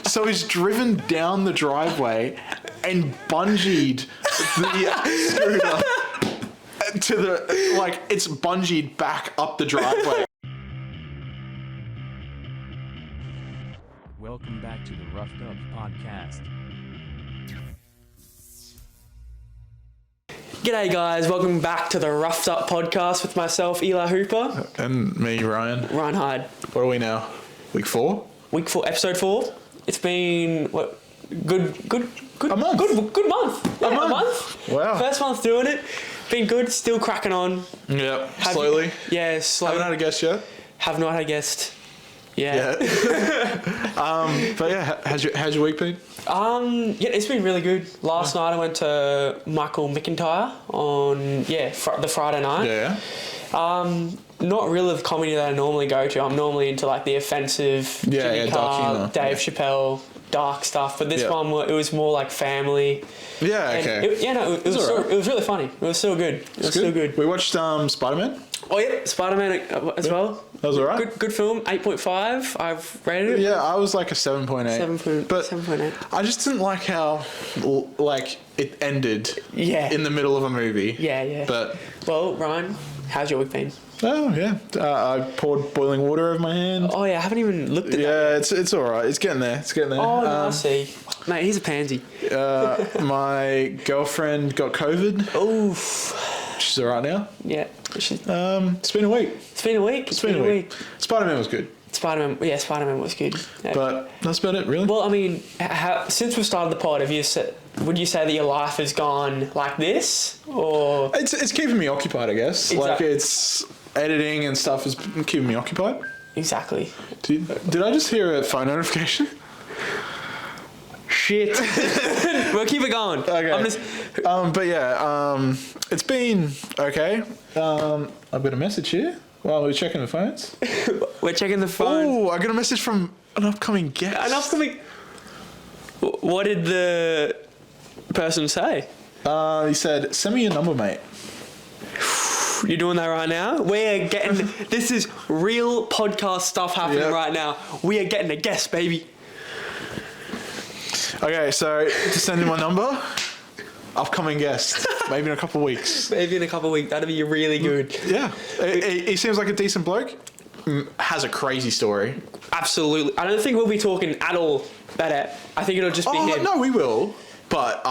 So he's driven down the driveway and bungeed the scooter to the, like, it's bungeed back up the driveway. Welcome back to the Roughed Up Podcast. G'day guys, welcome back to the Roughed Up Podcast with myself, Eli Hooper. And me, Ryan. Ryan Hyde. What are we now? Week 4? Week 4, episode 4. It's been, what, good A month. Good month. Yeah, a month. Wow. First month doing it. Been good, still cracking on. Yep, slowly. Slowly. Haven't had a guest yet. Have not had a guest. Yeah. But yeah, how's your week been? Yeah, it's been really good. Last night I went to Michael McIntyre on, the Friday night. Yeah. Not really the comedy that I normally go to. I'm normally into like the offensive, Jimmy Carr, Dave Chappelle, dark stuff. But this one, it was more like family. Yeah, okay. It was really funny. It was so good. It was so good. We watched Spider-Man. Oh yeah, Spider-Man as well. That was alright. Good film. 8.5. I've rated it. Yeah, I was like a 7.8. 7.8. I just didn't like how it ended. Yeah. In the middle of a movie. Yeah. But well, Ryan, how's your week been? Oh yeah, I poured boiling water over my hand. Oh yeah, I haven't even looked at that. Yeah, it's all right. It's getting there. Oh, no, I see. Mate, he's a pansy. My girlfriend got COVID. Oof. She's all right now. Yeah. It's been a week. It's been a week. Spider-Man was good. Spider-Man was good. Yeah. But that's about it, really. Well, I mean, since we started the pod, would you say that your life has gone like this, or It's keeping me occupied, I guess. Exactly. Like, it's editing and stuff is keeping me occupied. Exactly. Did I just hear a phone notification? Shit. We'll keep it going. Okay. But yeah, it's been okay. I've got a message here while we're checking the phones. We're checking the phone. Oh, I got a message from an upcoming guest. What did the person say? He said, "Send me your number, mate." You're doing that right now? We're getting... This is real podcast stuff happening right now. We are getting a guest, baby. Okay, so to send him my number, upcoming guest, maybe in a couple of weeks. That'd be really good. Yeah, he seems like a decent bloke. Has a crazy story. Absolutely. I don't think we'll be talking at all about it. I think it'll just be him. No, we will. But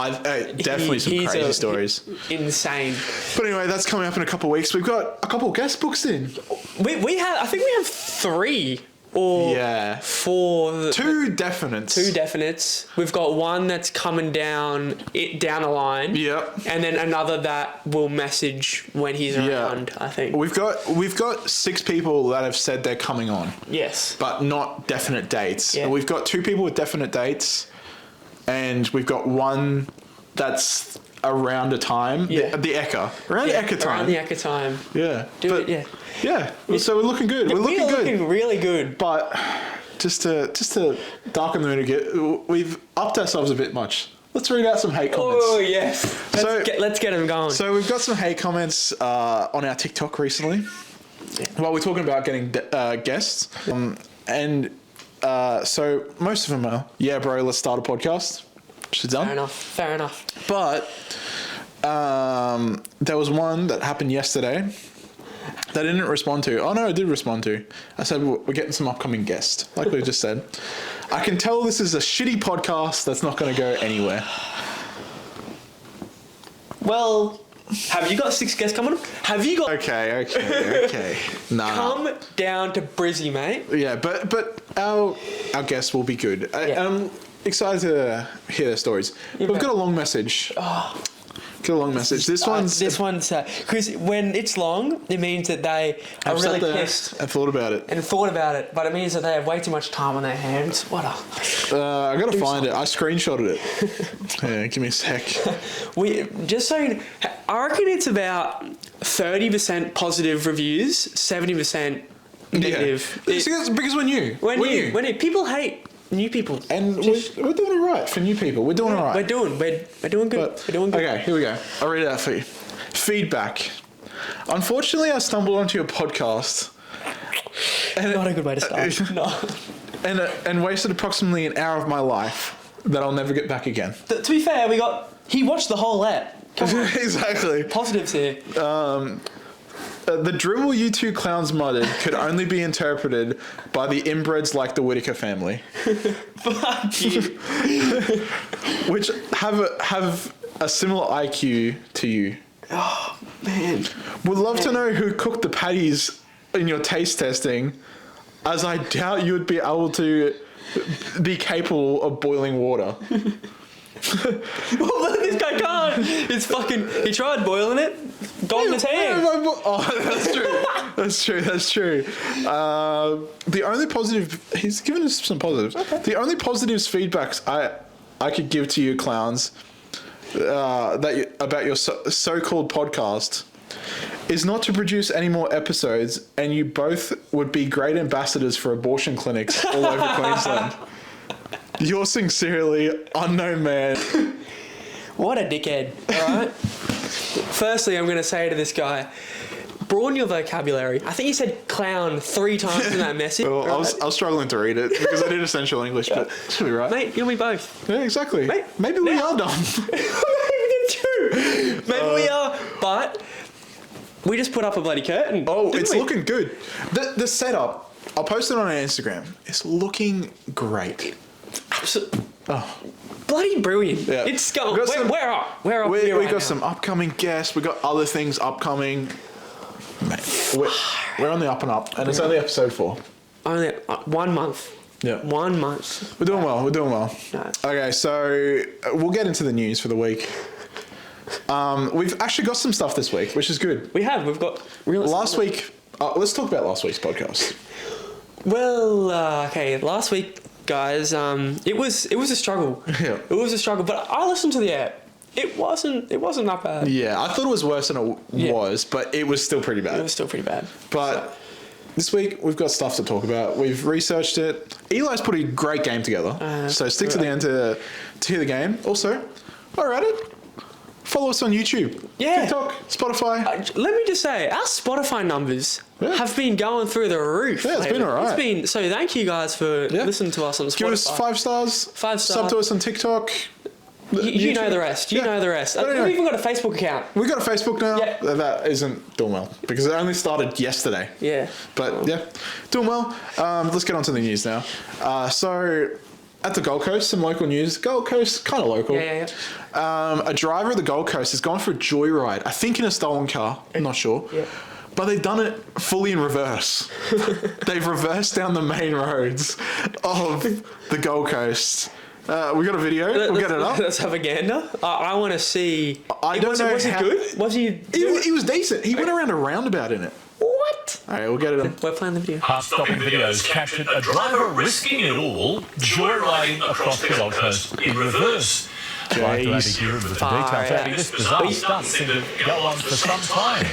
definitely some crazy stories. Insane. But anyway, that's coming up in a couple of weeks. We've got a couple of guest books in. I think we have 3 or 4. 2 definites. 2 definites. We've got one that's coming down the line. Yep. And then another that will message when he's around, I think. We've got 6 people that have said they're coming on. Yes. But not definite dates. Yeah. We've got 2 people with definite dates. And we've got one that's around a time. Yeah. The Eka. Around Eka time. Around the Eka time. Yeah. Yeah. So we're looking good. We're looking really good. But just to darken the mood a bit, we've upped ourselves a bit much. Let's read out some hate comments. Oh, yes. Let's get them going. So we've got some hate comments on our TikTok recently. Yeah. While we're talking about getting guests. So most of them are, yeah, bro, let's start a podcast. She's done. Fair enough. But there was one that happened yesterday that I didn't respond to. Oh, no, I did respond to. I said, we're getting some upcoming guests, like we just said. I can tell this is a shitty podcast that's not going to go anywhere. Well, have you got 6 guests coming up? Have you got... Okay. Nah. Come down to Brizzy, mate. Yeah, but our guests will be good. I'm excited to hear their stories. We've got a long message. Got a long message. This one's because when it's long, it means that they are really pissed and thought about it. But it means that they have way too much time on their hands. What a... I gotta find it. I screenshotted it. Yeah, give me a sec. I reckon it's about 30% positive reviews, 70% negative. Yeah. Because we're new. We're new. People hate new people. And we're doing it right for new people. We're doing it right. We're doing good. We're doing good. Okay, here we go. I'll read it out for you. Feedback. Unfortunately, I stumbled onto your podcast. Not a good way to start. No. and wasted approximately an hour of my life that I'll never get back again. To be fair, he watched the whole ep. Exactly. Positives here. The dribble you two clowns muttered could only be interpreted by the inbreds like the Whittaker family. Fuck you. Which have a similar IQ to you. Oh, man. Would love to know who cooked the patties in your taste testing, as I doubt you would be able to be capable of boiling water. Well, this guy can't. It's fucking... He tried boiling it. Got in his hand. Oh, that's true. That's true. The only positive... He's given us some positives. Okay. The only positives feedbacks I could give to you clowns about your so-called podcast is not to produce any more episodes, and you both would be great ambassadors for abortion clinics all over Queensland. Yours sincerely, unknown man. What a dickhead, alright? Firstly, I'm going to say to this guy, broaden your vocabulary. I think you said clown 3 times in that message. Well, right? I was struggling to read it because I did essential English, but should be right. Mate, you'll be both. Yeah, exactly. Mate, maybe we are dumb. Maybe we are, but we just put up a bloody curtain. Oh, it's looking good. The setup, I'll post it on our Instagram. It's looking great. Oh. Bloody brilliant. Yeah. It's going. Where are we? We got some upcoming guests. We got other things upcoming. Mate, we're on the up and up, and it's only episode 4. Only 1 month. Yeah. 1 month. We're doing well. Nice. Okay, so we'll get into the news for the week. We've actually got some stuff this week, which is good. We've got last week. Let's talk about last week's podcast. Well, okay, last week, guys, it was a struggle. Yeah. It was a struggle, but I listened to the app. It wasn't that bad. Yeah, I thought it was worse than it was, but it was still pretty bad. It was still pretty bad. But this week we've got stuff to talk about. We've researched it. Eli's put a great game together, so stick to the end to hear the game. Also, while we're at it, follow us on YouTube, TikTok, Spotify. Let me just say, our Spotify numbers have been going through the roof. Yeah, it's been alright. So thank you guys for listening to us on Spotify. Give us 5 stars. 5 stars. Sub to us on TikTok. You know the rest. You know the rest. Anyway, we've even got a Facebook account. We've got a Facebook now. Yeah. That isn't doing well because it only started yesterday. Yeah. But doing well. Let's get on to the news now. So at the Gold Coast, some local news. Gold Coast, kind of local. Yeah. A driver of the Gold Coast has gone for a joyride, I think in a stolen car. I'm not sure. Yeah. But they've done it fully in reverse. They've reversed down the main roads of the Gold Coast. We got a video. We'll get it up. Let's have a gander. I want to see. I don't know. Was he good? Was he? He was decent. He went around a roundabout in it. What? All right, we'll get it up. We're playing the video. Heart-stopping videos captured a driver risking it all, joyriding across the Gold Coast in reverse. Like to add a gear with the details adding this bizarre stunt seemed to go on for some time.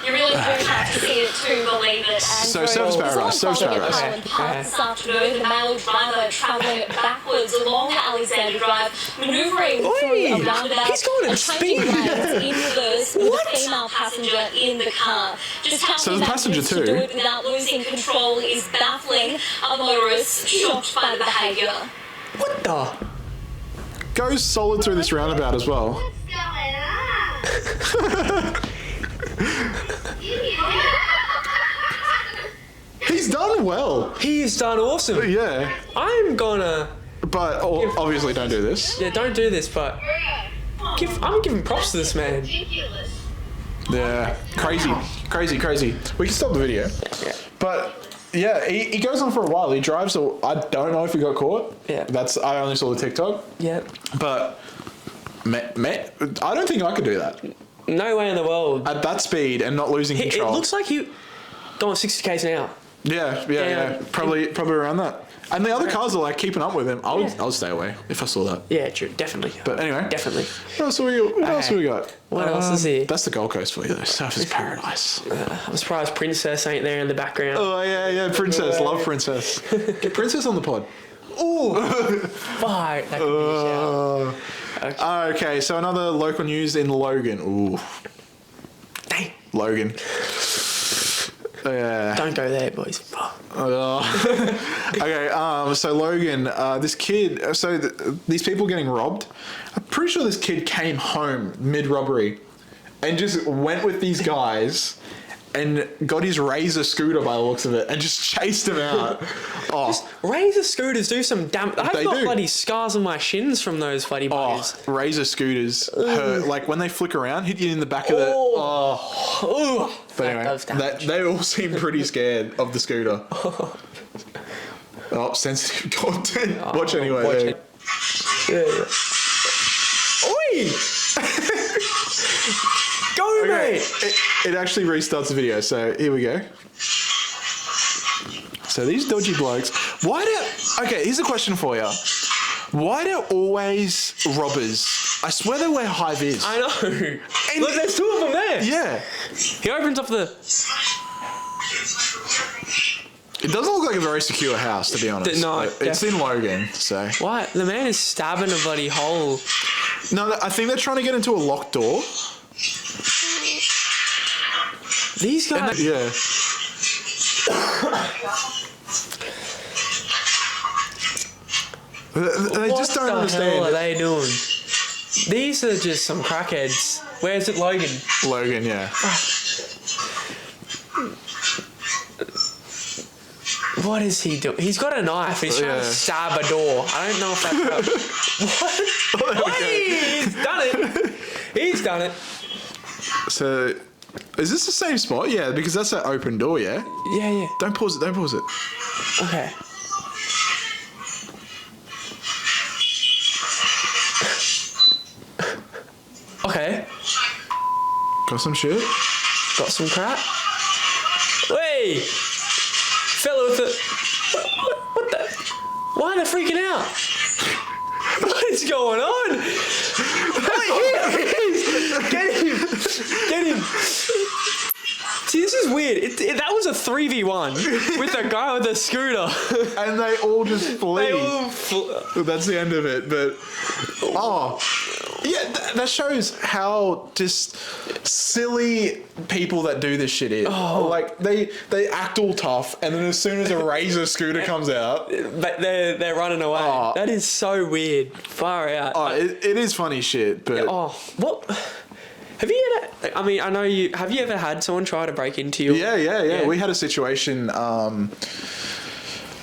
You really do have to see it to believe it. So Surfers Paradise. This afternoon, the male driver travelling backwards along Alexander Drive, manoeuvring through a roundabout, he's going at speed. In reverse with a female passenger in the car. Just how so the passenger too. To do it without losing control is baffling. A motorist shocked by the behaviour. What the? Goes solid through this roundabout as well. What's going on? He's done well. He's done awesome. Yeah. I'm gonna. But obviously don't do this. Yeah, don't do this. But I'm giving props to this man. Yeah. Crazy. We can stop the video. Yeah. But yeah, he goes on for a while. He drives. So I don't know if he got caught. Yeah. I only saw the TikTok. Yeah. But I don't think I could do that. No way in the world. At that speed and not losing control. It looks like he going 60 k's an hour. Yeah. Probably around that. And the other cars are like keeping up with him. I'll stay away if I saw that. Yeah, true, definitely. But anyway, definitely. What else have we got? What else is here? That's the Gold Coast for you, though. Surfers Paradise. I'm surprised Princess ain't there in the background. Oh yeah, Princess. Love Princess. Get Princess on the pod. Ooh. Fire. That could be Okay, so another local news in Logan. Ooh. Dang. Logan. Don't go there, boys. Okay, so Logan, this kid, these people getting robbed, I'm pretty sure this kid came home mid-robbery and just went with these guys and got his Razor scooter by the looks of it and just chased him out. Razor scooters do some damn... I've got bloody scars on my shins from those bloody buggies. Razor scooters hurt. Like when they flick around, hit you in the back of the... But anyway, they all seem pretty scared of the scooter. Sensitive content. Watch anyway. Watch it. Oi! Go, mate! It actually restarts the video, so here we go. So these dodgy blokes, okay, here's a question for you. Why do always robbers, I swear they wear high vis. I know. And look, there's 2 of them there. Yeah. He opens up the... It doesn't look like a very secure house, to be honest. No. It's in Logan, so... What? The man is stabbing a bloody hole. No, I think they're trying to get into a locked door. These guys... Yeah. They just don't understand. What the hell are they doing? These are just some crackheads. Where's it, Logan? Logan, yeah. What is he doing? He's got a knife. He's trying to stab a door. I don't know if that's... What? Hey, he's done it. He's done it. So, is this the same spot? Yeah, because that's that open door, yeah? Yeah. Don't pause it. Okay. Okay. Got some shit? Got some crap. Hey! Fella with the... What the... Why are they freaking out? What is going on? Get him! See, this is weird. That was a 3v1 with a guy with a scooter. And they all just flee. They That's the end of it, but... Yeah, that shows how just silly people that do this shit is. Like, they act all tough, and then as soon as a Razor scooter comes out... They're running away. That is so weird. Far out. It is funny shit, but... What... Have you ever... I mean, I know you... Have you ever had someone try to break into your... Yeah. We had a situation... I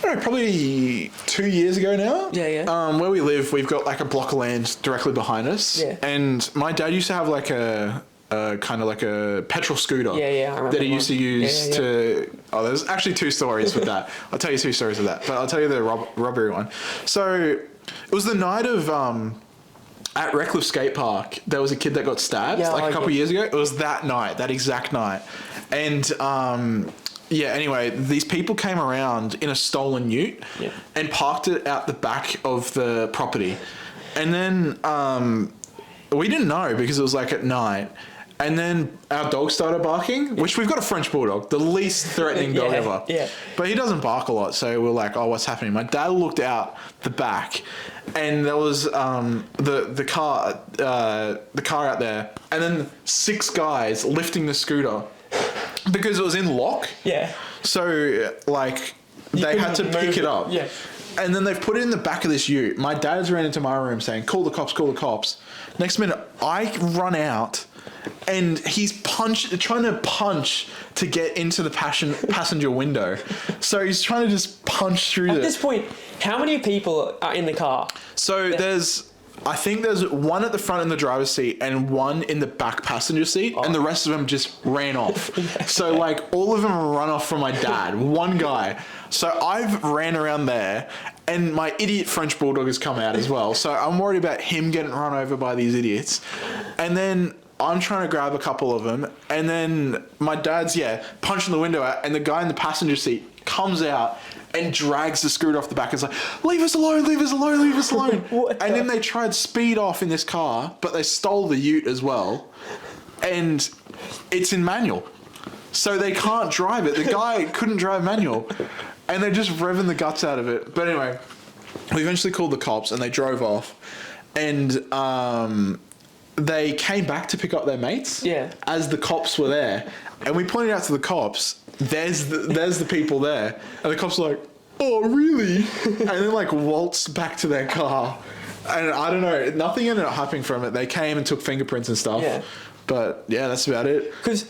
don't know, probably 2 years ago now. Yeah. Where we live, we've got like a block of land directly behind us. Yeah. And my dad used to have like a kind of like a petrol scooter. Yeah, I remember that he used to use to... Oh, there's actually 2 stories with that. I'll tell you 2 stories of that, but I'll tell you the robbery one. So it was the night of... at Redcliffe Skate Park, there was a kid that got stabbed a couple of years ago. It was that night, that exact night. And... anyway, these people came around in a stolen ute and parked it out the back of the property. And then we didn't know because it was like at night. And then our dog started barking, which we've got a French bulldog, the least threatening dog ever. Yeah. But he doesn't bark a lot, so we're like, oh, what's happening? My dad looked out the back, and there was the car out there, and then 6 guys lifting the scooter because it was in lock. Yeah. So like they had to pick it up. Yeah. And then they've put it in the back of this ute. My dad's ran into my room saying, call the cops. Next minute, I run out and he's trying to punch to get into the passenger window. So he's trying to just punch through At this point, how many people are in the car? So I think there's one at the front in the driver's seat and one in the back passenger seat, and the rest of them just ran off. So like all of them run off from my dad, one guy. So I've ran around there, and my idiot French bulldog has come out as well. So I'm worried about him getting run over by these idiots. And then I'm trying to grab a couple of them, and then my dad's punching the window out, and the guy in the passenger seat comes out and drags the scooter off the back and is like, leave us alone. And then they tried speed off in this car, but they stole the ute as well, and it's in manual. So they can't drive it. The guy couldn't drive manual, and they're just revving the guts out of it. But anyway, we eventually called the cops, and they drove off, and they came back to pick up their mates as the cops were there. And we pointed out to the cops, there's the people there, and the cops are like, oh really? And then like waltz back to their car, and I don't know, nothing ended up happening from it. They came and took fingerprints and stuff. Yeah. But yeah, that's about it. Because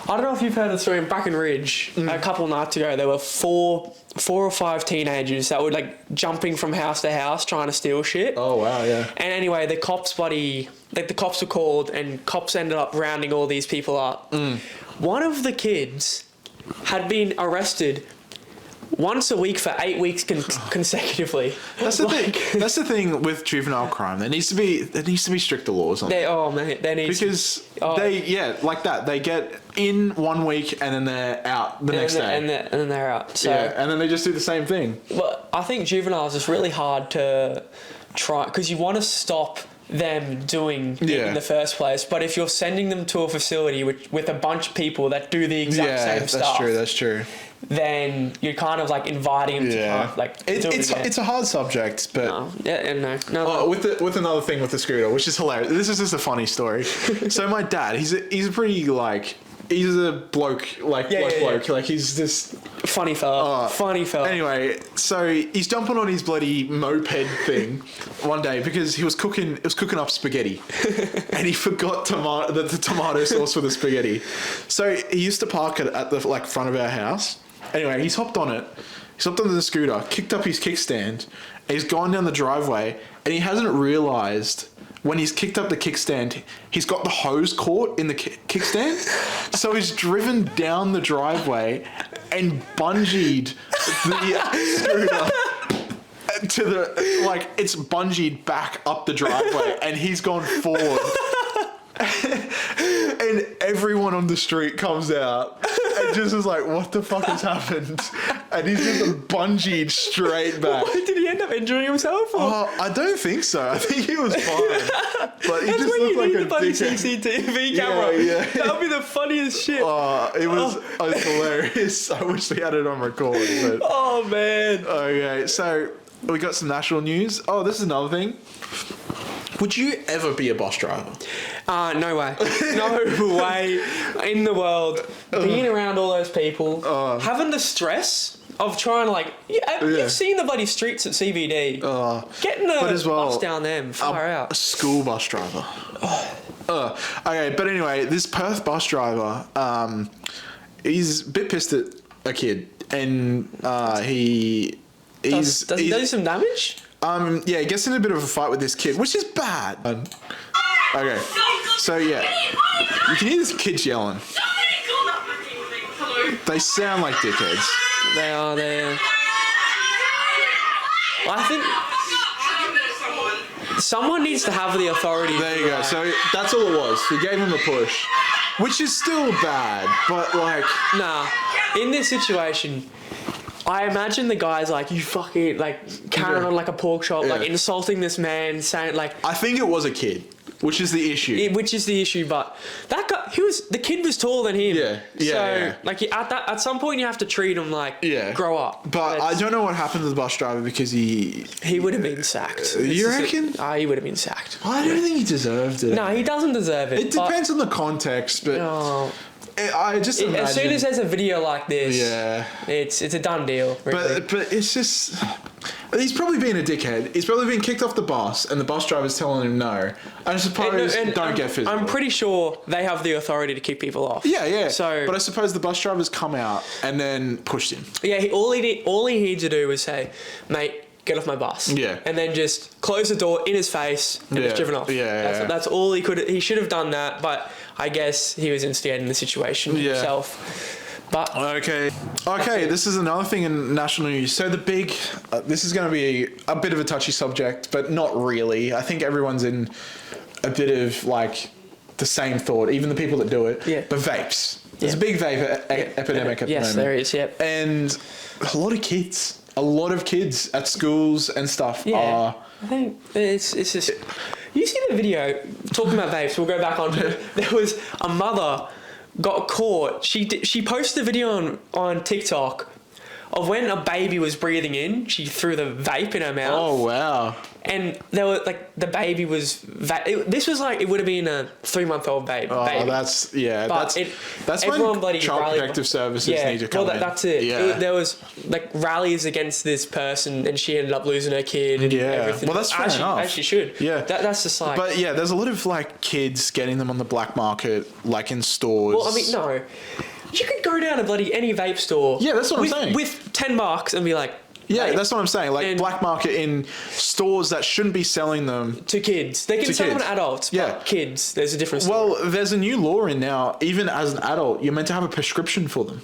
I don't know if you've heard the story. Back in Ridge, a couple of nights ago, there were four or five teenagers that were like jumping from house to house trying to steal shit. Oh wow, yeah. And anyway, the cops were called, and cops ended up rounding all these people up. One of the kids had been arrested once a week for 8 weeks consecutively. That's the thing. That's the thing with juvenile crime. There needs to be stricter laws on it. There needs like that. They get in 1 week and then they're out the next day. And then they're out. So, yeah, and then they just do the same thing. Well, I think juveniles is really hard to try because you want to stop them doing it in the first place, but if you're sending them to a facility with a bunch of people that do the exact same stuff, that's true. Then you're kind of like inviting them to like it's a hard subject, but no. With another thing with the scooter, which is hilarious. This is just a funny story. So my dad, he's a pretty like. He's a bloke, bloke. Like, he's just... Funny fella. Anyway, so he's jumping on his bloody moped thing one day because he was cooking up spaghetti. And he forgot the tomato sauce for the spaghetti. So he used to park it at the front of our house. Anyway, he's hopped on it. He's hopped on the scooter, kicked up his kickstand, and he's gone down the driveway, and he hasn't realised... When he's kicked up the kickstand, he's got the hose caught in the kickstand. So he's driven down the driveway and bungeed the scooter to the, it's bungeed back up the driveway and he's gone forward. And everyone on the street comes out and just is like, what the fuck has happened? And he's just bungeed straight back. Did he end up injuring himself? I don't think so. I think he was fine. But he That's just looked like a dickhead. CCTV camera. Yeah. That would be the funniest shit. It was hilarious. I wish we had it on record. But... Oh, man. Okay, so we got some national news. Oh, this is another thing. Would you ever be a bus driver? No way. No way in the world. Being around all those people, having the stress of trying to you've seen the bloody streets at CBD. Getting the bus down them, far out. A school bus driver. Okay, but anyway, this Perth bus driver, he's a bit pissed at a kid, and does he do some damage? He gets in a bit of a fight with this kid, which is bad. Okay, so yeah, you can hear this kids yelling. They sound like dickheads. They are. I think someone needs to have the authority. There you go. So that's all it was. He gave him a push, which is still bad, but nah. In this situation, I imagine the guy's like, you fucking, carrying on like a pork chop, insulting this man, saying I think it was a kid, which is the issue. But that guy, the kid was taller than him. Yeah. At some point you have to treat him grow up. But I don't know what happened to the bus driver because he would have been sacked. You reckon? He would have been sacked. I don't think he deserved it. No, he doesn't deserve it. It depends on the context, but... I just imagine... As soon as there's a video like this, it's a done deal. Really. But it's just... He's probably been a dickhead. He's probably been kicked off the bus, and the bus driver's telling him no. I suppose don't get physical. I'm pretty sure they have the authority to kick people off. Yeah. So, but I suppose the bus driver's come out and then pushed him. Yeah, all he needed to do was say, mate, get off my bus. Yeah. And then just close the door in his face and just driven off. That's all he could. He should have done that, but I guess he was instigating the situation himself. But okay, this is another thing in national news. So the big, this is going to be a bit of a touchy subject, but not really. I think everyone's in a bit of the same thought, even the people that do it. Yeah. But vapes. There's a big vape epidemic at the moment. Yes, there is, yep. And a lot of kids at schools and stuff are... I think it's just... You see the video, talking about vapes, we'll go back on to it. There was a mother got caught. She posted a video on TikTok of when a baby was breathing in, she threw the vape in her mouth. Oh wow. And there were like the baby was. This was like it would have been a 3-month-old baby. Oh, baby. that's that's everyone when bloody Child rallied- Protective Services need to come in. That's it. Yeah. There was like rallies against this person, and she ended up losing her kid and everything. Well, that's fair enough. As she should. Yeah. That's just like. But yeah, there's a lot of like kids getting them on the black market, like in stores. Well, I mean, no. You could go down to bloody any vape store. Yeah, that's what I'm saying. With $10 and be like. Yeah, vape. that's what I'm saying. Like And- black market in stores that shouldn't be selling them. To kids. They can sell them kids. to adults, Yeah. but kids, there's a difference. Well, Well, there's a new law in now. Even as an adult, you're meant to have a prescription for them.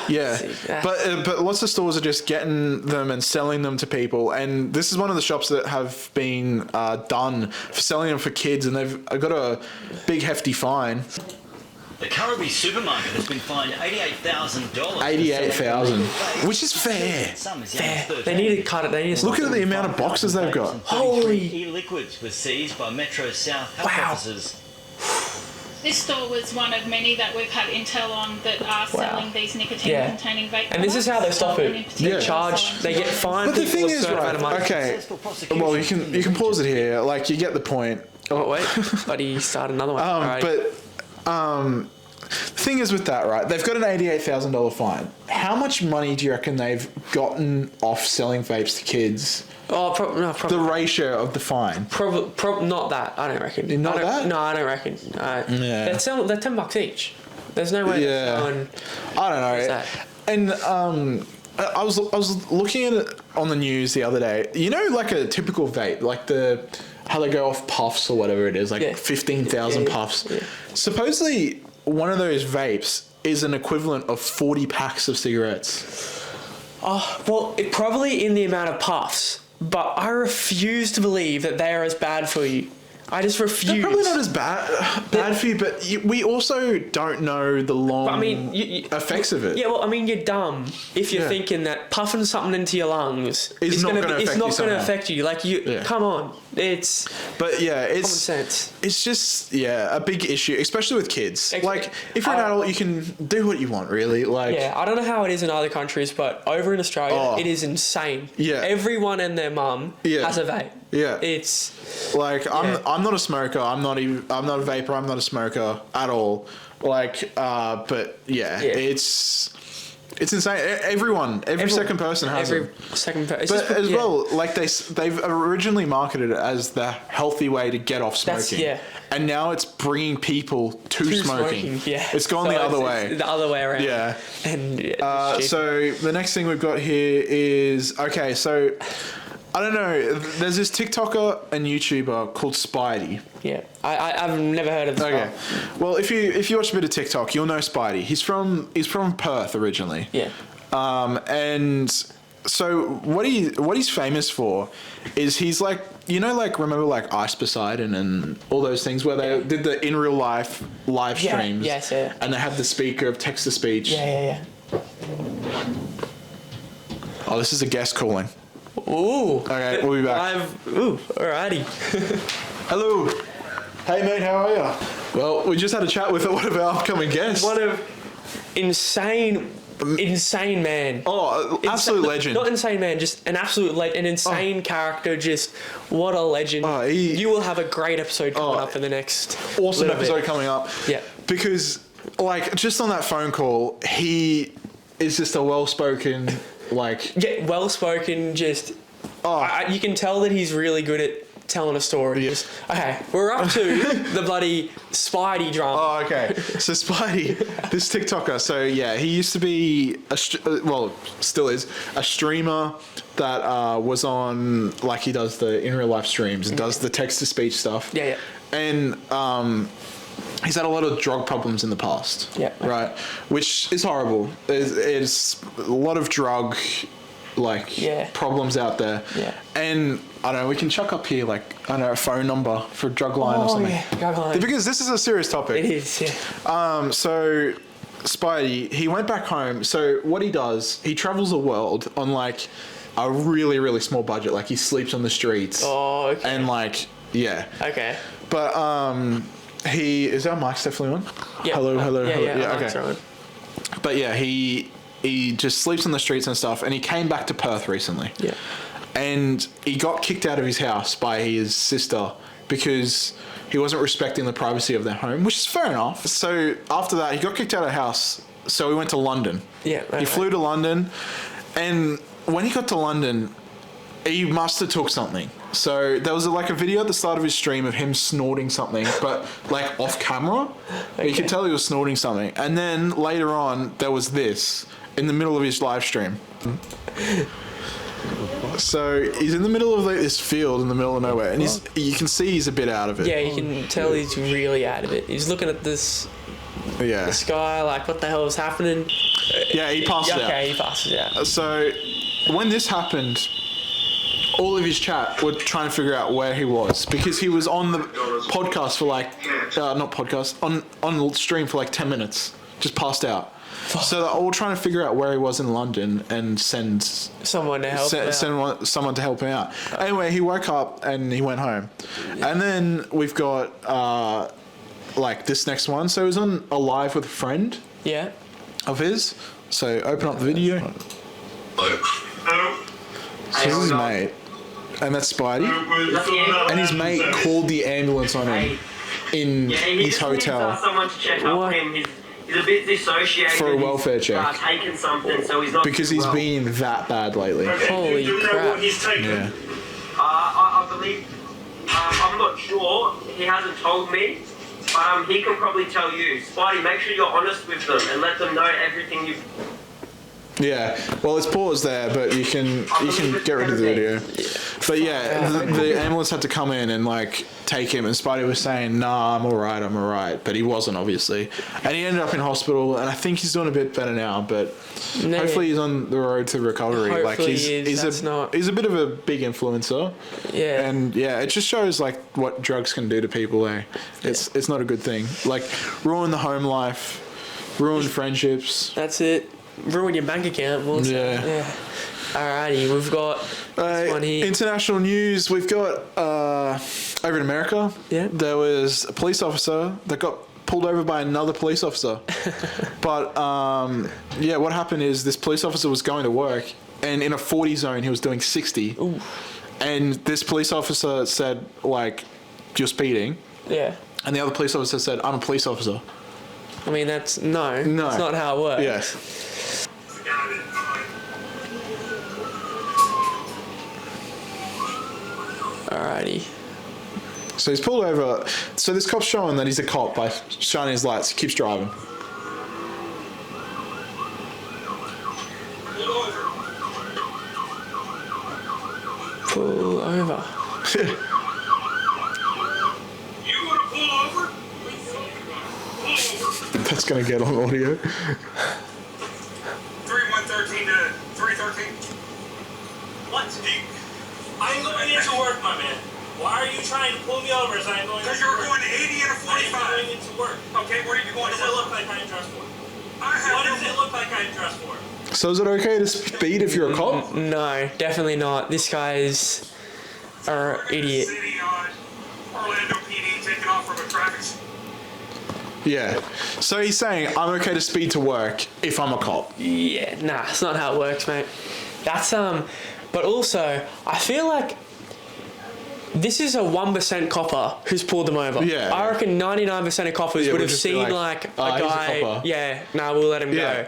Yeah, but lots of stores are just getting them and selling them to people. And this is one of the shops that have been done for selling them for kids, and they've got a big hefty fine. The Currabee supermarket has been fined $88,000. $88,000, which is fair. they need to cut it. They need to Look at the amount of boxes they've got. Holy- E-liquids were seized by Metro South health Wow. officers. This store was one of many that we've had intel on that are selling these nicotine-containing vape And this is how they stop products. it. In particular, They charge. selling They get fined. But the thing people a is, certain amount of right? money. Okay. Well, you can pause it here. Like you get the point. Oh wait, buddy, start another one. Alright. The thing is with that, right? They've got an $88,000 fine. How much money do you reckon they've gotten off selling vapes to kids? Oh, no, The probably. ratio of the fine. Not that. I don't reckon. Not that? No, I don't reckon. Yeah. They're $10 each. There's no way. Yeah. They're selling. I don't know. that? And I was looking at it on the news the other day. You know, like a typical vape, like how they go off puffs or whatever it is, like 15,000 puffs. Yeah. Supposedly, one of those vapes is an equivalent of 40 packs of cigarettes. Oh, well, it probably in the amount of puffs, but I refuse to believe that they are as bad for you. I just refuse. They're probably not as bad for you, but we also don't know the long But I mean, effects of it. Yeah, well, I mean, you're dumb if you're Yeah. thinking that puffing something into your lungs It's not gonna it's affect not you going to somehow. affect you. Like come on, it's But yeah, common it's sense. it's just a big issue, especially with kids. Ex- Like if you're an adult, you can do what you want, really. Like Yeah, I don't know how it is in other countries, but over in Australia, it is insane. Yeah. Everyone and their mum has a vape. Yeah. It's Like I'm not a smoker. I'm not a vapor. I'm not a smoker at all. Like but it's insane. Every second person has every it. second person. But as well, like they've originally marketed it as the healthy way to get off smoking. And now it's bringing people to smoking. Yeah. It's gone So the other it's way. the other way around. Yeah. And So the next thing we've got here is so I don't know. There's this TikToker and YouTuber called Spidey. yeah, I've never heard of this. Okay. Well, if you watch a bit of TikTok, you'll know Spidey. He's from Perth originally. Yeah. And so what he's famous for is he's like, remember like Ice Poseidon and all those things where they did the in real life live streams. Yes, yeah. And they have the speaker of text to speech. Yeah. Oh, this is a guest calling. Ooh. Okay, we'll be back. Alrighty. Hello. Hey mate, how are you? Well, we just had a chat with one of our upcoming guests. What a insane man. Oh, absolute legend. Not insane man, just an absolute an insane character. Just what a legend. Oh, you will have a great episode coming up in the next Awesome little episode bit. coming up. Yeah. Because like just on that phone call, he is just a well-spoken well spoken. Just you can tell that he's really good at telling a story. Yes. Okay, we're up to the bloody Spidey drama. Oh, okay. So Spidey, this TikToker. So yeah, he used to be still is a streamer that was on he does the in real life streams and does the text to speech stuff. Yeah. And he's had a lot of drug problems in the past. Yeah. Right. Which is horrible. It's a lot of drug problems out there. Yeah. And I don't know, we can chuck up here a phone number for drug line or something. Yeah, drug line. Because this is a serious topic. It is, yeah. So Spidey, he went back home. So what he does, he travels the world on a really, really small budget. He sleeps on the streets. Oh, okay. And Okay. But is our mic definitely on? Yeah. Hello. Yeah, okay. okay. But yeah, he he just sleeps on the streets and stuff, and he came back to Perth recently. Yeah. And he got kicked out of his house by his sister because he wasn't respecting the privacy of their home, which is fair enough. So after that, he got kicked out of the house, so he went to London. Yeah. He flew to London, and when he got to London, he must have took something. So there was like a video at the start of his stream of him snorting something, but like off camera. Okay. You could tell he was snorting something. And then later on, there was this in the middle of his live stream. So he's in the middle of like this field in the middle of nowhere, and you can see he's a bit out of it. Yeah, you can tell he's really out of it. He's looking at this the sky, like, what the hell is happening? Yeah, he passes out. Okay, he passes out. So when this happened, all of his chat were trying to figure out where he was, because he was on the podcast for like, on stream for like 10 minutes, just passed out. So they're all trying to figure out where he was in London and send someone to help him out. Someone to help him out. Anyway, he woke up and he went home. And then we've got like this next one. So he was on a live with a friend of his. So open up the video. So this is his mate. And that's Spidey. And his mate called the ambulance on him in his hotel. Someone to check up on him. He's a bit dissociated. For a welfare check. Taken something, so he's not. Because he's been that bad lately. Holy crap. Yeah. I believe. I'm not sure. He hasn't told me. But he can probably tell you. Spidey, make sure you're honest with them and let them know everything you've. Yeah, well, it's paused there, but you can get rid of the video. But yeah, the ambulance had to come in and like take him, and Spidey was saying, "Nah, I'm alright," but he wasn't, obviously, and he ended up in hospital, and I think he's doing a bit better now, but hopefully he's on the road to recovery. Hopefully like he's a bit of a big influencer. Yeah, and yeah, it just shows like what drugs can do to people. It's not a good thing. Like ruin the home life, ruin friendships. That's it. Ruin your bank account. Yeah. Alrighty, we've got this one here. International news. We've got over in America. Yeah. There was a police officer that got pulled over by another police officer. But what happened is this police officer was going to work, and in a 40 zone he was doing 60. Ooh. And this police officer said, like, "You're speeding." Yeah. And the other police officer said, "I'm a police officer." I mean, that's no. That's not how it works. Yes. Alrighty. So he's pulled over. So this cop's showing that he's a cop by shining his lights. He keeps driving. Pull over. You want to pull over? That's going to get on audio. 3113 to 313. What? I'm going into work, my man. Why are you trying to pull me over as I'm going into work? Because you're going 80 and a 45. I'm going into work. Okay, where are you going? What does it look like I'm dressed for? What does it look like I'm dressed for? So is it okay to speed if you're a cop? No, definitely not. This guy's an idiot. City on Orlando PD taking off from a traffic. Yeah. So he's saying, I'm okay to speed to work if I'm a cop. Yeah, nah, it's not how it works, mate. That's, but also, I feel like this is a 1% copper who's pulled them over. Yeah. I reckon 99% of coppers would have seen like a guy. Yeah, we'll let him go.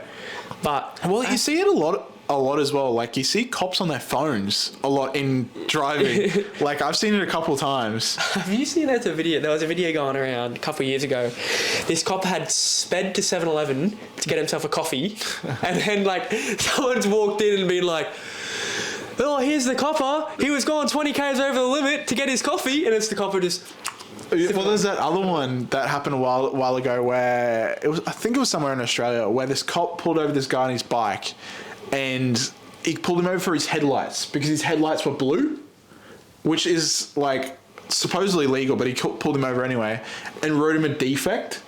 But you see it a lot as well. Like you see cops on their phones a lot in driving. Like I've seen it a couple times. Have you seen that video? There was a video going around a couple of years ago. This cop had sped to 7-Eleven to get himself a coffee, and then like someone's walked in and been like, "Oh, here's the copper. He was going 20 k's over the limit to get his coffee," and it's the copper just. Well, there's that other one that happened a while ago where I think it was somewhere in Australia where this cop pulled over this guy on his bike, and he pulled him over for his headlights because his headlights were blue, which is like supposedly legal, but he pulled him over anyway and wrote him a defect.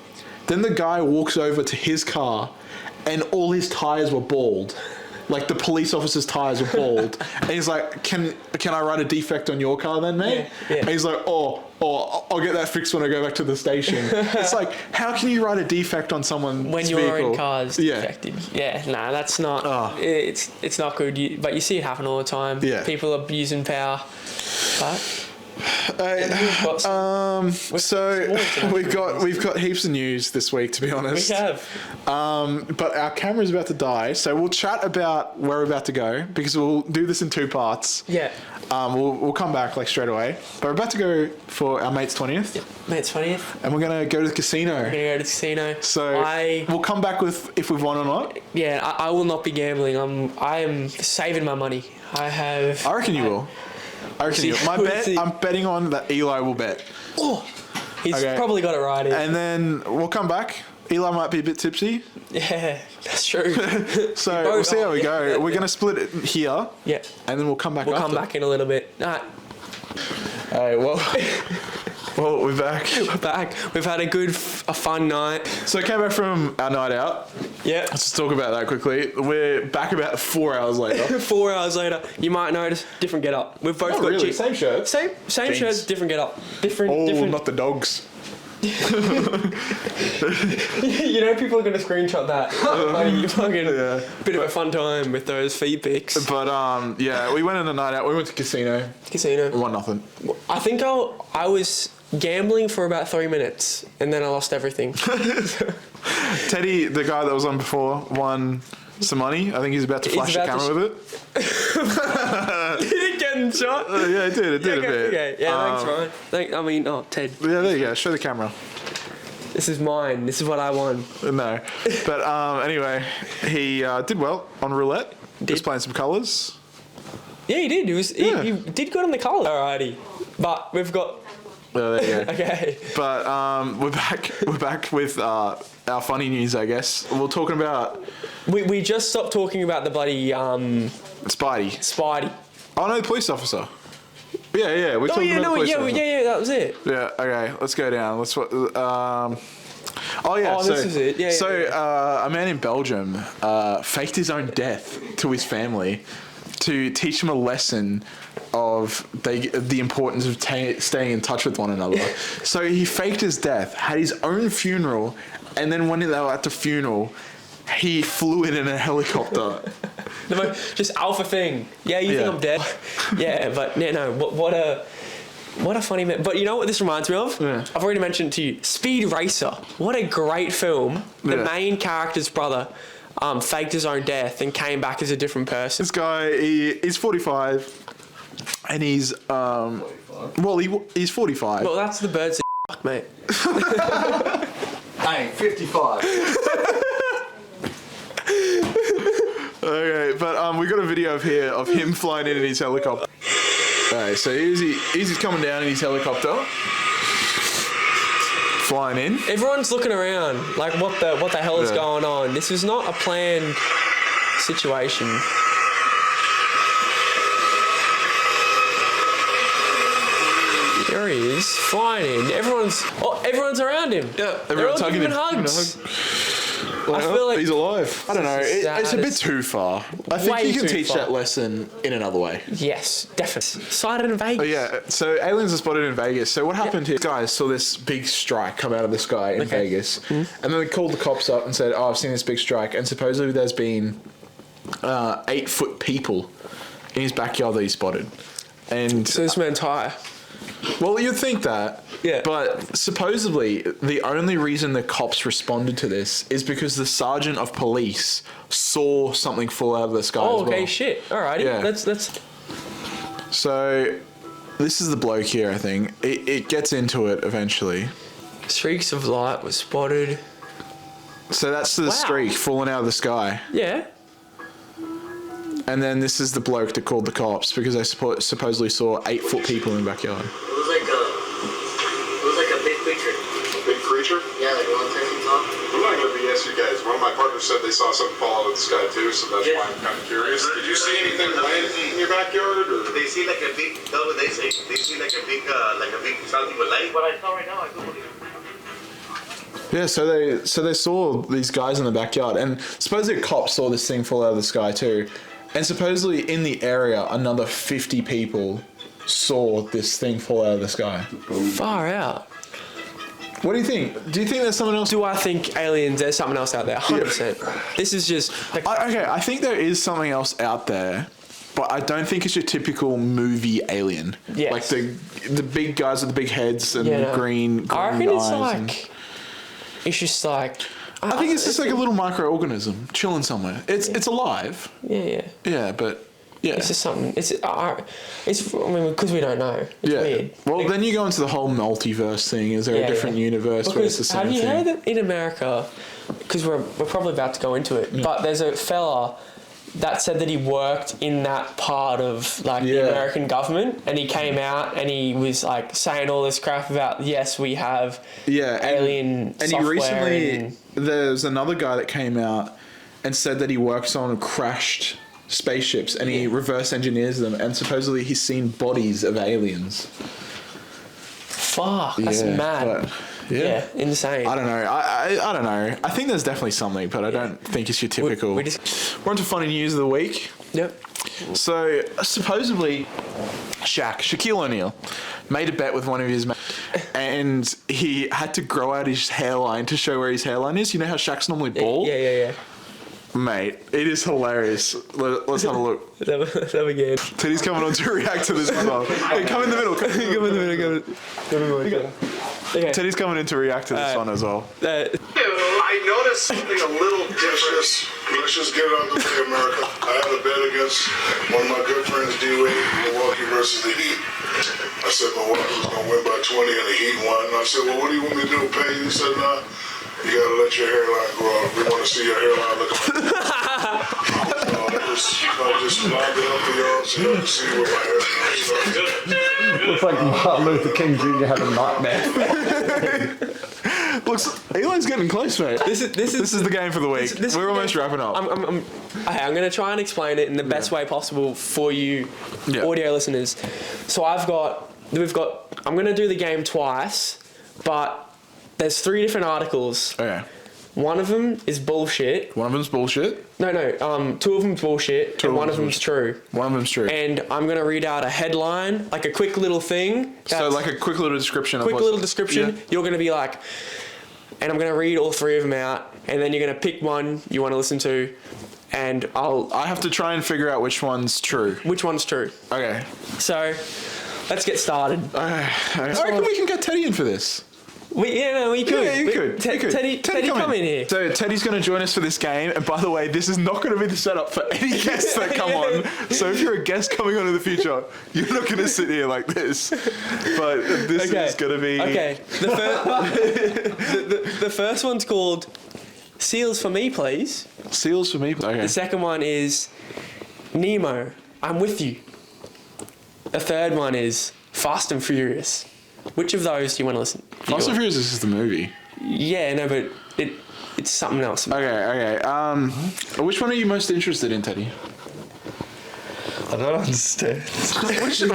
Then the guy walks over to his car, and all his tires were bald. like the police officer's tires were bald, and he's like, "Can I write a defect on your car then, mate?" Yeah. And he's like, "Oh, I'll get that fixed when I go back to the station." It's like, how can you write a defect on someone's when your vehicle? own car's defected? Yeah, nah, that's not. It's not good. But you see it happen all the time. Yeah. People abusing power. But. So we've got heaps of news this week, to be honest. We have. But our camera's about to die, so we'll chat about where we're about to go, because we'll do this in 2 parts. Yeah. We'll come back like straight away. But we're about to go for our mate's 20th. Yep. Mate's 20th. And we're gonna go to the casino. We're gonna go to the casino. So we'll come back with if we've won or not. Yeah, I will not be gambling. I am saving my money. I reckon you will. I reckon you. My bet, I'm betting on that Eli will bet. Oh, he's probably got it right here. And then we'll come back. Eli might be a bit tipsy. Yeah, that's true. So we'll see how we go. Yeah. We're going to split it here. Yeah. And then we'll come back We'll come back in a little bit. All right. Hey, well, we're back. We're back. We've had a fun night. So I came back from our night out. Yeah. Let's just talk about that quickly. We're back about 4 hours later. 4 hours later. You might notice different get up. We've both got really. Same shirts. Same shirts, different get up. Different. Not the dogs. You know people are going to screenshot that. Like, you fucking bit of a fun time with those feed pics. But we went on a night out. We went to casino. We won nothing. I think I was gambling for about 3 minutes and then I lost everything. Teddy, the guy that was on before, won some money. I think he's about to flash the camera with it. Did it get in shot? Yeah, it did. It did a bit. Okay. Yeah, thanks, Ryan. Ted. Yeah, there you go. Show the camera. This is mine. This is what I won. No. But anyway, he did well on roulette. Just playing some colours. Yeah, he did. He did good on the colour. Alrighty. But we've got... Oh, there you go. Okay. But we're back with our funny news, I guess. We're talking about... We just stopped talking about the bloody... Spidey. Oh, no, the police officer. Yeah. We're talking about the police officer. Yeah, that was it. Yeah, okay. Let's go down. This is it. Yeah, a man in Belgium faked his own death to his family to teach them a lesson of the importance of staying in touch with one another. So he faked his death, had his own funeral, and then when they were at the funeral, he flew in a helicopter. Just alpha thing. Yeah, you think I'm dead? Yeah, but no. What a funny man. But you know what this reminds me of? Yeah. I've already mentioned it to you. Speed Racer. What a great film. The main character's brother faked his own death and came back as a different person. This guy, he's 45, and he's he's 45. Well, that's the birds that mate. Hey, 55. Okay, but we got a video of him flying in his helicopter. Alright, so he's coming down in his helicopter, flying in. Everyone's looking around like, what the hell is going on? This is not a planned situation. There he is, flying in. Everyone's around him. Yeah, they're all giving hugs. I feel like he's alive. I don't know. It's a bit too far. I think you can teach that lesson in another way. Yes, definitely. Sighted in Vegas. Oh, yeah. So aliens are spotted in Vegas. So what happened here? Guys saw this big strike come out of the sky in Vegas, and then they called the cops up and said, "Oh, I've seen this big strike," and supposedly there's been 8-foot people in his backyard that he spotted. And so this man's high. Well, you'd think that. Yeah. But supposedly, the only reason the cops responded to this is because the sergeant of police saw something fall out of the sky as well. Okay, shit. Alrighty. Yeah. Let's... So, this is the bloke here, I think. It gets into it eventually. Streaks of light were spotted. So that's the streak falling out of the sky. Yeah. And then this is the bloke that called the cops because they supposedly saw 8-foot people in the backyard. It was like a big creature. A big creature? Yeah, like 1 10 feet tall. I'm not going to BS you guys. One of my partners said they saw something fall out of the sky too, so that's why I'm kind of curious. Did you see anything land in your backyard? Or? They see like a big, that's what they say. They see like a big something with light. What I saw right now, I do believe. Yeah, so they saw these guys in the backyard, and supposedly a cop saw this thing fall out of the sky too, and supposedly in the area another 50 people saw this thing fall out of the sky. Far out. What do you think? Do you think there's someone else? Do I think aliens? There's something else out there. 100%. This is just. I think there is something else out there, but I don't think it's your typical movie alien. Yes. Like the big guys with the big heads and green I reckon it's eyes. It's just like. I think it's just like a little microorganism chilling somewhere. It's alive. Yeah. Yeah, but. Yeah. It's just something. It's because we don't know. It's weird. Well, then you go into the whole multiverse thing. Is there a different universe where it's the same thing? Have you heard that in America, because we're probably about to go into it, but there's a fella that said that he worked in that part of the American government, and he came out and he was like saying all this crap about, yes, we have alien and software. He recently, there's another guy that came out and said that he works on crashed spaceships and he reverse engineers them, and supposedly he's seen bodies of aliens. Fuck, that's mad. But, insane. I don't know. I don't know. I think there's definitely something, but I don't think it's your typical. We're on to funny news of the week. Yep. So supposedly, Shaquille O'Neal made a bet with one of his mates, and he had to grow out his hairline to show where his hairline is. You know how Shaq's normally bald? Yeah. Mate, it is hilarious. Let's have a look. That again. Teddy's coming on to react to this as well. Hey, come in the middle. Come in the middle. Okay. Teddy's coming in to react to this one as well. I noticed something a little different. Let's just get it out the way, America. I had a bet against one of my good friends, D-Wade, Milwaukee versus the Heat. I said Milwaukee was going to win by 20 and the Heat won. And I said, well, what do you want me to do, pay you? He said, nah. You gotta let your hairline grow up. We want to see your hairline look like I just lined it up for y'all so y'all can see where my hairline is. Looks like Martin Luther King Jr. had a nightmare. Looks, Elon's getting close, mate. This is the game for the week. We're almost wrapping up. I'm going to try and explain it in the best way possible for you audio listeners. So I'm going to do the game twice, but there's 3 different articles. Okay. One of them is bullshit. One of them's bullshit? No. 2 of them's bullshit, and one of them's true. One of them's true. And I'm going to read out a headline, like a quick little thing. So like a quick little description. Yeah. You're going to be like, and I'm going to read all 3 of them out, and then you're going to pick one you want to listen to, and I have to try and figure out which one's true. Which one's true. Okay. So, let's get started. I reckon we can get Teddy in for this. We could. Yeah, you could. Teddy, come in here. So Teddy's going to join us for this game. And by the way, this is not going to be the setup for any guests that come on. So if you're a guest coming on in the future, you're not going to sit here like this. But this is going to be... Okay. The first one's called Seals for Me, Please. Seals for Me, please. Okay. The second one is Nemo, I'm With You. The third one is Fast and Furious. Which of those do you want to listen to? Fast and Furious is the movie. Yeah, no, but it's something else. Okay. Which one are you most interested in, Teddy? I don't understand.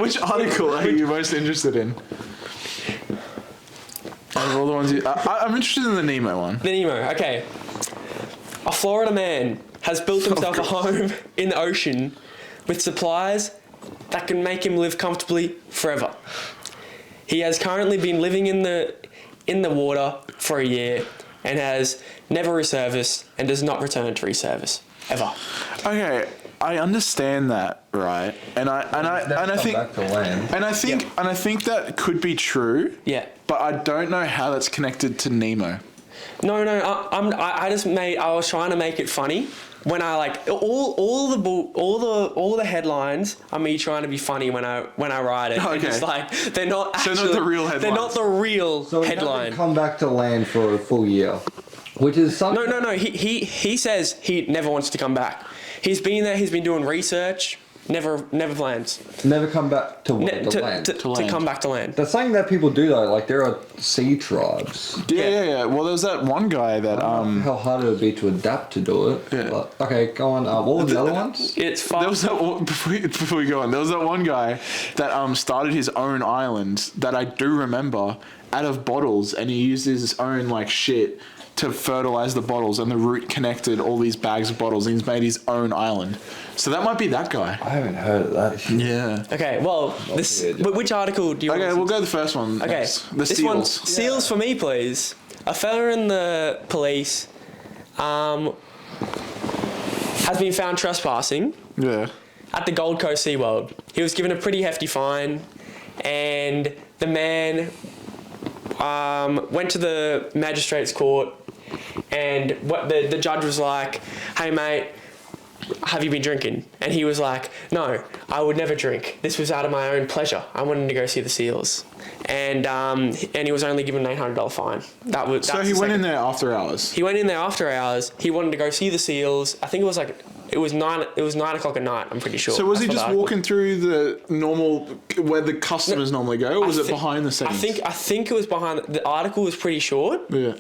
Which article are you most interested in? Out of all the ones I'm interested in the Nemo one. The Nemo, okay. A Florida man has built himself a home in the ocean with supplies that can make him live comfortably forever. He has currently been living in the water for a year and has never resurfaced and does not return to resurface ever. Okay, I understand that, right? And I think back to land. And I think that could be true. Yeah. But I don't know how that's connected to Nemo. No, I was trying to make it funny. When I like all the headlines are me trying to be funny when I write it. Okay. It's like they're not actually, so not the real headlines. They're not the real so headline. Come back to land for a full year, which is something. No. He says he never wants to come back. He's been there. He's been doing research. Never plans. Never come back to land. To come back to land. That's something that people do though. Like there are sea tribes. Yeah. Well, there was that one guy that how hard it would be to adapt to do it. Yeah. But, okay, go on. What were the other ones? It's fun. There was that before we go on. There was that one guy that started his own island that I do remember out of bottles, and he used his own like shit to fertilize the bottles, and the root connected all these bags of bottles, and he's made his own island. So that might be that guy. I haven't heard of that. Yeah. Okay, well, which article do you want? Okay, we'll go to the first one. Okay, The seals. Seals for me, please. A fella in the police has been found trespassing. Yeah. At the Gold Coast SeaWorld. He was given a pretty hefty fine, and the man went to the magistrate's court, and what the judge was like, "Hey mate, have you been drinking?" And he was like, "No, I would never drink. This was out of my own pleasure. I wanted to go see the seals." And he was only given an $800 fine. So he went in there after hours. He went in there after hours. He wanted to go see the seals. I think it was like it was 9 o'clock at night. I'm pretty sure. So was he just walking through the normal where the customers normally go, or was it behind the scenes? I think it was behind. The article was pretty short. Yeah.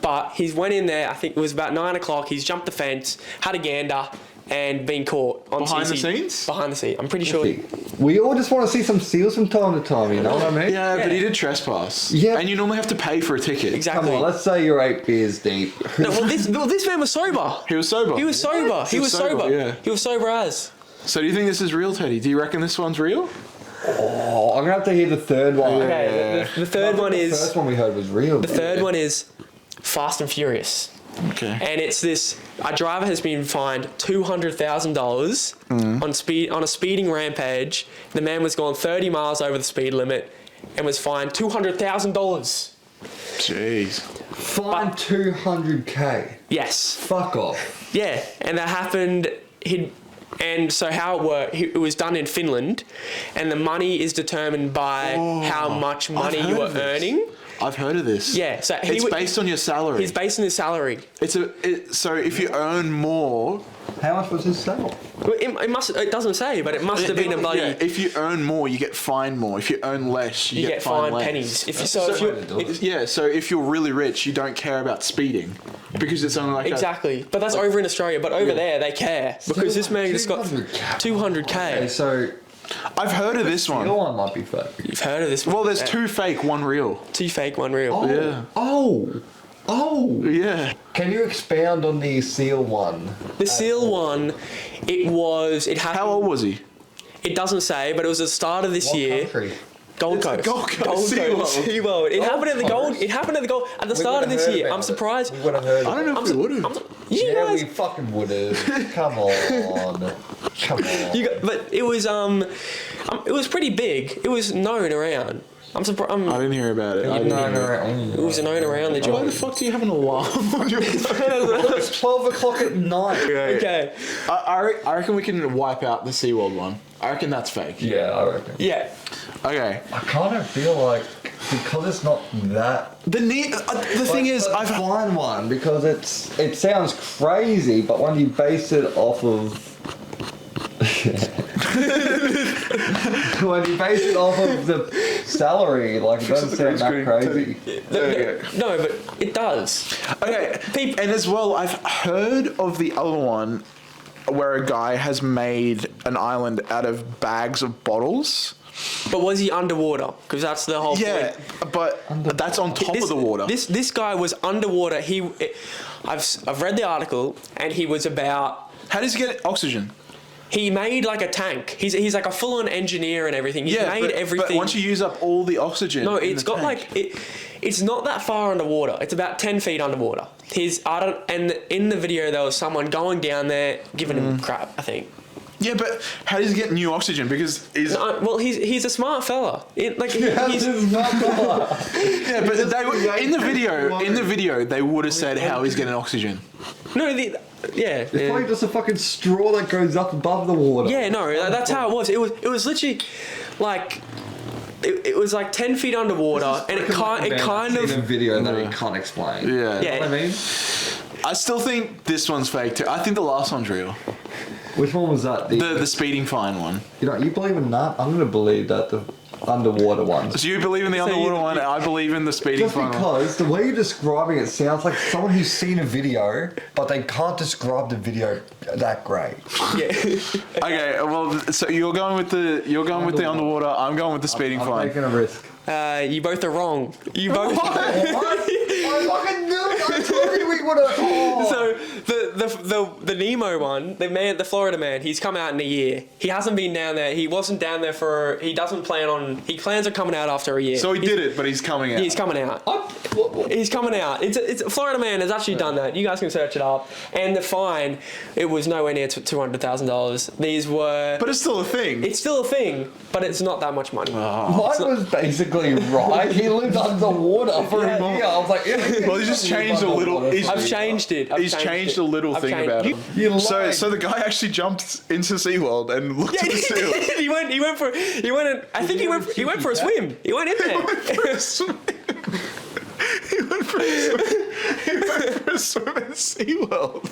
But he's went in there. I think it was about 9 o'clock. He's jumped the fence, had a gander, and been caught on behind the scenes. Behind the scenes. I'm pretty sure. We all just want to see some seals from time to time. You know what I mean? Yeah, but he did trespass. Yeah. And you normally have to pay for a ticket. Exactly. Come on, let's say you're 8 beers deep. No, well, this man was sober. He was sober. He was sober. He was sober. Yeah. He was sober as. So do you think this is real, Teddy? Do you reckon this one's real? Oh, I'm gonna have to hear the third one. Okay. The third one is. The first one we heard was real. The third one is Fast and Furious. Okay. And it's this: a driver has been fined $200,000 on a speeding rampage. The man was going 30 miles over the speed limit and was fined $200,000. Jeez. Fined $200K. Yes. Fuck off. Yeah, and that happened. And so how it worked, it was done in Finland, and the money is determined by how much money you are earning. I've heard of this. Yeah, so it's based on your salary. He's based on his salary. So if you earn more, how much was his salary? It doesn't say, but it must have been a bloody. Yeah, if you earn more, you get fined more. If you earn less, you get fined less. pennies. So if you're really rich, you don't care about speeding because it's only like exactly. But that's over in Australia. But over there, they care because this man just got $200K. Okay, so. I've heard of this one. Your one might be fake. You've heard of this one? Well, there's 2 fake, 1 real. 2 fake, 1 real. Oh. Yeah. Oh. Yeah. Can you expound on the seal one? The seal one, it happened. How old was he? It doesn't say, but it was at the start of this year. Country? Gold Coast. SeaWorld. It happened at the Gold. It happened at the start of this year. I'm surprised. We would have heard. I don't know if we would have. We fucking would have. Come on. But it was pretty big. It was known around. I'm surprised. I didn't hear about it. It was known around the joint. Why the fuck do you have an alarm on your phone? It's 12 o'clock at night. Okay. I reckon we can wipe out the SeaWorld one. I reckon that's fake. Yeah, I reckon. Yeah. Okay. I kind of feel like because it's not that. The thing is, I've find one because it sounds crazy, but when you base it off of. When you base it off of the salary, like it doesn't sound that crazy. No, but it does. Okay, and as well, I've heard of the other one where a guy has made an island out of bags of bottles. But was he underwater? Because that's the whole point. Yeah, but that's on top of the water. This guy was underwater. I've read the article, and he was about. How does he get oxygen? He made like a tank. He's like a full-on engineer and everything. He's made everything. But once you use up all the oxygen, it's got tank. like it's not that far underwater. It's about 10 feet underwater. And in the video there was someone going down there giving him crap, I think. Yeah, but how does he get new oxygen? Because he's a smart fella. Yeah, but in the video they would have said how he's getting oxygen. No, it's probably just a fucking straw that goes up above the water. Yeah, no, that's how it was. It was literally like. It was like 10 feet underwater, and it kind of. In a video that he can't explain. Yeah. You know what I mean? I still think this one's fake too. I think the last one's real. Which one was that? The speeding fine one. You know, you believe in that? I'm going to believe that the underwater ones. So you believe in the underwater one, I believe in the speeding fine one. Just because the way you're describing it sounds like someone who's seen a video, but they can't describe the video that great. Yeah. Okay, well, so you're going with the underwater, I'm going with the speeding fine. I'm taking a risk. You both are wrong. You both. What? I fucking knew it. I told you we would have. Oh. So the Nemo one, the Florida man, he's come out in a year. He hasn't been down there. He wasn't down there for. He doesn't plan on. He plans on coming out after a year. So he did it, but he's coming out. He's coming out. He's coming out. It's Florida man has actually done that. You guys can search it up. And the fine, it was nowhere near $200,000. These were. But it's still a thing. It's still a thing, but it's not that much money. Oh. Mine was basically right. He lived underwater for a year. I was like, yeah. Well, he just changed a little. I've changed it. He's changed a little thing about him. So the guy actually jumped into SeaWorld and looked at the seal. he went for a swim. He went in there. He went for a swim at SeaWorld.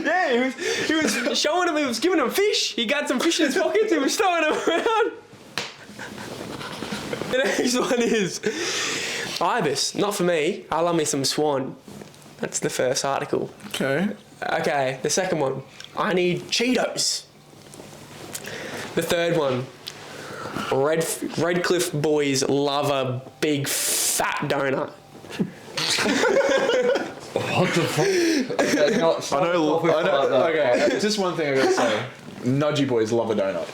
Yeah, he was showing him. He was giving him fish. He got some fish in his pockets. He was throwing them around. The next one is ibis. Not for me. I love me some swan. That's the first article. Okay, the second one. I need Cheetos. The third one. Redcliffe boys love a big fat donut. What the fuck? Okay, you know, I know. Okay, just one thing I gotta say. Nudgy boys love a donut,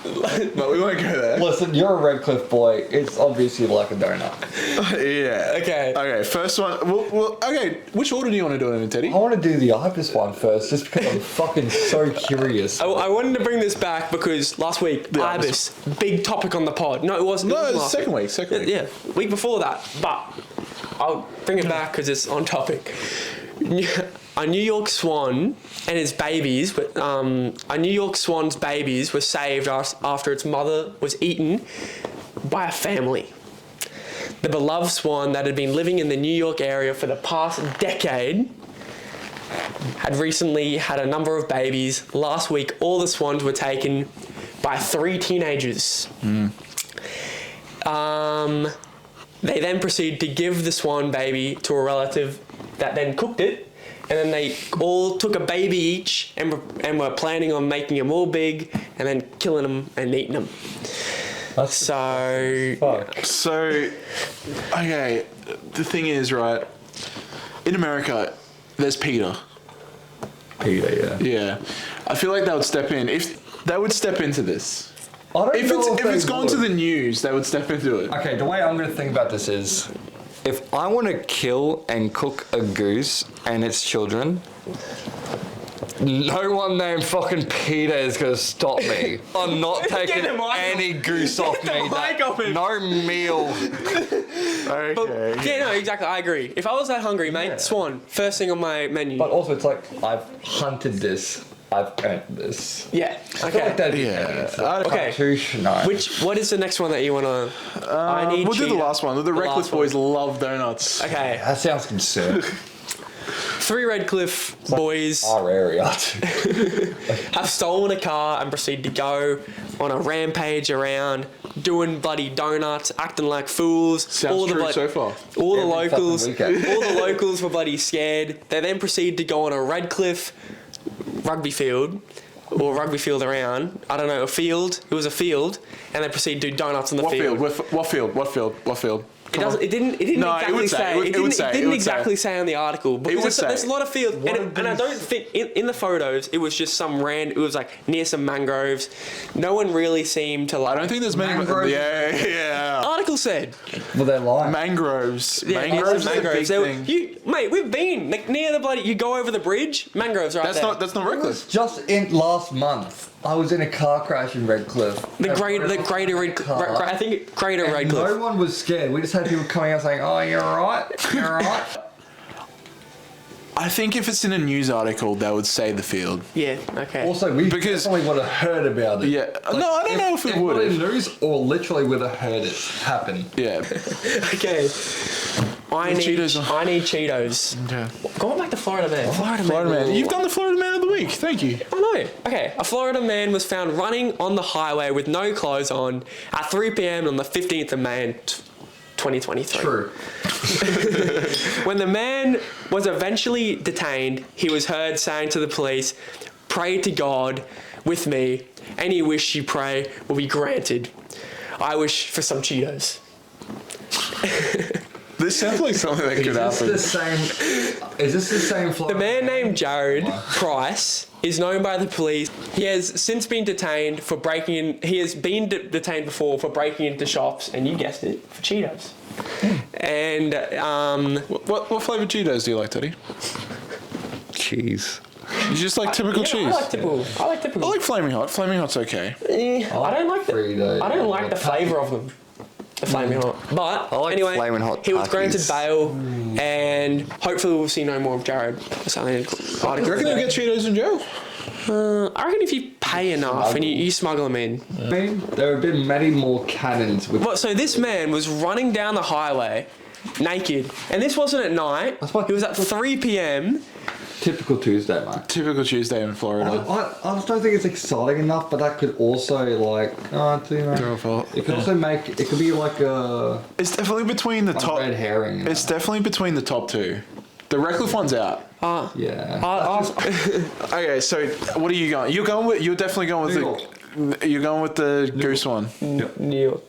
but we won't go there. Listen, you're a Redcliffe boy. It's obviously like a donut. Yeah. Okay. First one. Well. Okay. Which order do you want to do it in, Teddy? I want to do the ibis one first, just because I'm fucking so curious. I wanted to bring this back because last week ibis, big topic on the pod. No, it wasn't. No, it was second week. Yeah, week before that. But I'll bring it back because it's on topic. A New York swan and its babies, a New York swan's babies were saved after its mother was eaten by a family. The beloved swan that had been living in the New York area for the past decade had recently had a number of babies. Last week, all the swans were taken by 3 teenagers. They then proceeded to give the swan baby to a relative that then cooked it. And then they all took a baby each and were planning on making them all big and then killing them and eating them. Okay, the thing is, right, in America, there's PETA. PETA, yeah. Yeah. I feel like they would step in. If they would step into this. If it's gone to the news, they would step into it. Okay, the way I'm going to think about this is, if I want to kill and cook a goose and its children, no one named fucking Peter is going to stop me. I'm not taking any goose off me. No meal. Okay. But, yeah, no, exactly. I agree. If I was that hungry, mate, swan, first thing on my menu. But also, it's like, I've hunted this. I've earned this. Yeah. I feel like that'd be What is the next one that you want to... we'll do the last one. The Redcliffe boys love donuts. Okay. That sounds concerned. 3 Redcliffe boys our area have stolen a car and proceed to go on a rampage around doing bloody donuts, acting like fools. Sounds true so far. All the locals were bloody scared. They then proceed to go on a Redcliffe rugby field around. I don't know, a field. It was a field, and they proceed to do donuts on the field. What field? It didn't exactly say on the article, because there's a lot of fields, and I don't think in the photos it was just some it was like near some mangroves. No one really seemed to like. I don't think there's many mangroves. Yeah. Article said. Well, they're lying. Mangroves. Yeah, mangroves. Mate, we've been like near the bloody. You go over the bridge, mangroves right there. That's not Redcliffe. Just in last month, I was in a car crash in Redcliffe. The greater Redcliffe. I think greater Redcliffe. No one was scared. We just had people coming out saying, "Oh, you're alright. You're alright." I think if it's in a news article, they would say the field. Yeah. Okay. Also, we definitely would have heard about it. Yeah. Like, no, I don't know if it would have. In news, or literally would have heard it happen. Yeah. Okay. I need Cheetos. I need Cheetos. Okay. Going back to Florida Man. Florida Man. You've done the Florida Man of the week. Thank you. I know. Okay, a Florida man was found running on the highway with no clothes on at 3 p.m. on the 15th of May 2023. True. When the man was eventually detained, he was heard saying to the police, "Pray to God with me. Any wish you pray will be granted. I wish for some Cheetos." This sounds like something that could happen. Is this the same Florida? The man named Jared Price is known by the police. He has since been detained for breaking in. He has been detained before for breaking into shops, and you guessed it, for Cheetos. And what flavour Cheetos do you like, Teddy? Cheese. You just like typical cheese. I like typical. I like Flaming Hot. Flaming Hot's okay. I don't like the flavour of them. The Flaming Hot. But anyway, Flaming Hot he was granted Takis. bail, and hopefully we'll see no more of Jared. Do you reckon they'll get Cheetos in jail? I reckon if you pay enough and you smuggle them in. I mean, there have been many more cannons with. So this man was running down the highway naked, and this wasn't at night. It was at 3 p.m. Typical Tuesday, mate. Typical Tuesday in Florida. I just don't think it's exciting enough, but that could also it could also make it could be like a. It's definitely between the top. Red herring. It's definitely between the top two. The Redcliffe one's out. Yeah. Okay, so what are you going? You're definitely going with You're going with the goose one. New York.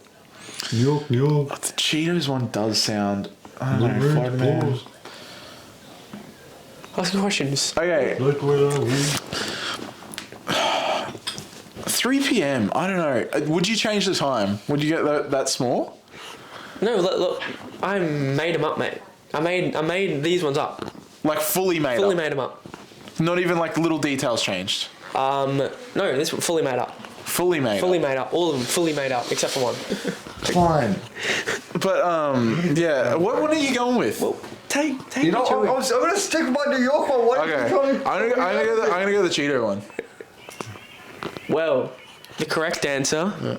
The Cheetos one does sound. I don't know. Florida Man. Ask questions. Okay. 3 p.m. I don't know. Would you change the time? Would you get that small? No, look. I made them up, mate. I made these ones up. Like fully made them up. Not even like little details changed. No, this was fully made up. Fully made up. All of them fully made up except for one. Fine. But yeah. What are you going with? Well, take you know, I'm gonna stick with my New York one. What okay. I'm gonna go the Cheeto one. Well, the correct answer. Yeah.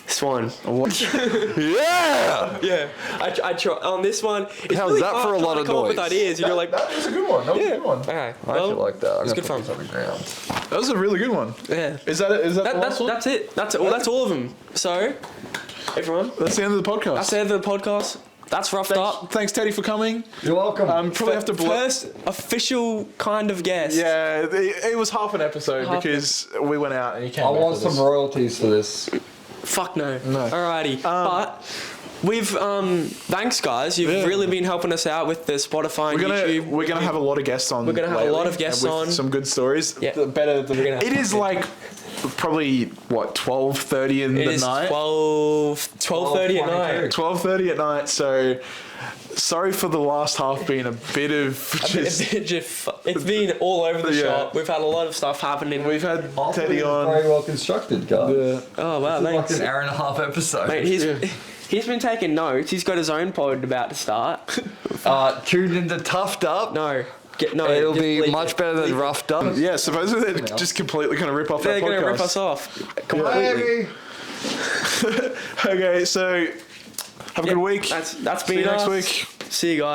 This one. Yeah. Yeah. I try on this one. It's How's really that hard for a lot of to come up with noise? ideas. You're like, that was a good one. That was a good one. Okay. I actually like that. It's good fun. That was a really good one. Yeah. Is that the last one? That's it. That's it. Well, that's all of them. So, everyone. That's the end of the podcast. That's the end of the podcast. That's roughed up. Thanks, Teddy, for coming. You're welcome. Probably have to first official kind of guest. Yeah, it was half an episode because we went out and you came. I want some royalties for this. Fuck no. Alrighty. But we've thanks guys. You've really been helping us out with the Spotify and YouTube. We're gonna have a lot of guests on. We're gonna have a lot of guests on. Some good stories. Yeah. Better than it is like probably 12:30 in the night. 12:30 at night. 12:30 at night. So sorry for the last half being a bit of it's been all over the shop. We've had a lot of stuff happening. We've had Teddy on. Very well constructed, guys. Oh wow, this thanks. is like an hour and a half episode. Mate, he's been taking notes. He's got his own pod about to start. Tuned into Toughed Up. No. It'll be much better than Roughed Up. Yeah, supposedly they're just completely going to rip off that podcast. They're going to rip us off. Completely. Okay, so have a good week. That's been See you next us. week. See you guys.